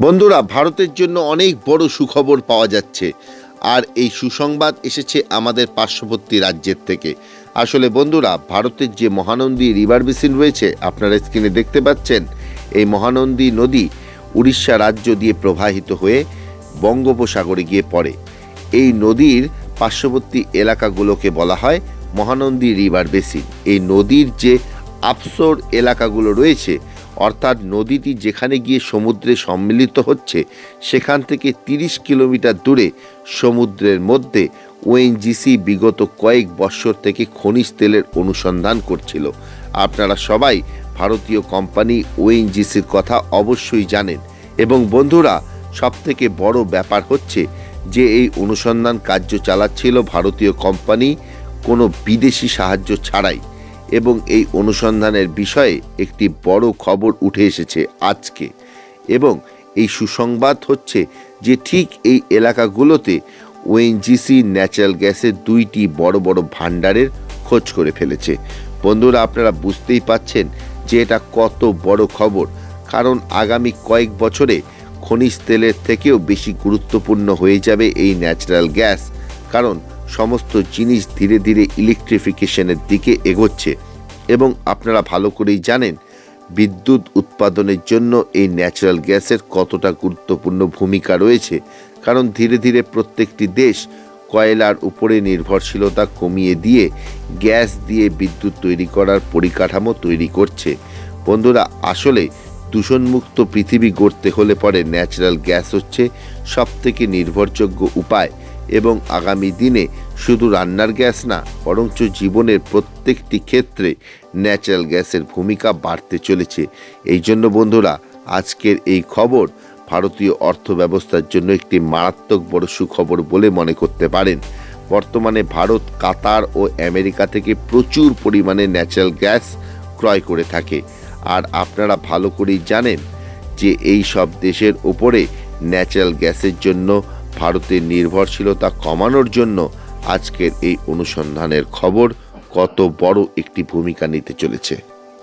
বন্ধুরা, ভারতের জন্য অনেক বড় সুখবর পাওয়া যাচ্ছে। আর এই সুসংবাদ এসেছে আমাদের পার্শ্ববর্তী রাজ্যের থেকে। আসলে বন্ধুরা, ভারতের যে মহানন্দী রিভার বেসিন রয়েছে, আপনারা স্ক্রিনে দেখতে পাচ্ছেন, এই মহানন্দী নদী উড়িষ্যা রাজ্য দিয়ে প্রবাহিত হয়ে বঙ্গোপসাগরে গিয়ে পড়ে। এই নদীর পার্শ্ববর্তী এলাকাগুলোকে বলা হয় মহানন্দী রিভার বেসিন। এই নদীর যে আপসোর এলাকাগুলো রয়েছে, অর্থাৎ নদীটি যেখানে গিয়ে সমুদ্রে সম্মিলিত হচ্ছে, সেখান থেকে 30 কিলোমিটার দূরে সমুদ্রের মধ্যে ওএনজিসি বিগত কয়েক বৎসর থেকে খনিজ তেলের অনুসন্ধান করছিল। আপনারা সবাই ভারতীয় কোম্পানি ওএনজিসির কথা অবশ্যই জানেন। এবং বন্ধুরা, সবথেকে বড় ব্যাপার হচ্ছে যে এই অনুসন্ধান কার্য চালাচ্ছিল ভারতীয় কোম্পানি কোনো বিদেশি সাহায্য ছাড়াই। এবং এই অনুসন্ধানের বিষয়ে একটি বড় খবর উঠে এসেছে আজকে। এবং এই সুসংবাদ হচ্ছে যে ঠিক এই এলাকাগুলোতে ওএনজিসি ন্যাচারাল গ্যাসের 2টি বড় বড় ভাণ্ডারের খোঁজ করে ফেলেছে। বন্ধুরা, আপনারা বুঝতেই পাচ্ছেন যে এটা কত বড় খবর। কারণ আগামী কয়েক বছরে খনিজ তেলের থেকেও বেশি গুরুত্বপূর্ণ হয়ে যাবে এই ন্যাচারাল গ্যাস। কারণ সমস্ত জিনিস ধীরে ধীরে ইলেকট্রিফিকেশনের দিকে এগোচ্ছে। এবং আপনারা ভালো করেই জানেন বিদ্যুৎ উৎপাদনের জন্য এই ন্যাচারাল গ্যাসের কতটা গুরুত্বপূর্ণ ভূমিকা রয়েছে। কারণ ধীরে ধীরে প্রত্যেকটি দেশ কয়লার উপরে নির্ভরশীলতা কমিয়ে দিয়ে গ্যাস দিয়ে বিদ্যুৎ তৈরি করার পরিকাঠামো তৈরি করছে। বন্ধুরা, আসলে দূষণমুক্ত পৃথিবী গড়তে হলে পরে ন্যাচারাল গ্যাস হচ্ছে সবথেকে নির্ভরযোগ্য উপায়। এবং আগামী দিনে শুধু রান্নার গ্যাস না, বরঞ্চ জীবনের প্রত্যেকটি ক্ষেত্রে ন্যাচারাল গ্যাসের ভূমিকা বাড়তে চলেছে। এই জন্য বন্ধুরা, আজকের এই খবর ভারতীয় অর্থব্যবস্থার জন্য একটি মারাত্মক বড় সুখবর বলে মনে করতে পারেন। বর্তমানে ভারত কাতার ও আমেরিকা থেকে প্রচুর পরিমাণে ন্যাচারাল গ্যাস ক্রয় করে থাকে। আর আপনারা ভালো করেই জানেন যে এই সব দেশের ওপরে ন্যাচারাল গ্যাসের জন্য ভারতের নির্ভরশীলতা কমানোর জন্য আজকের এই অনুসন্ধানের খবর কত বড় একটি ভূমিকা নিতে চলেছে।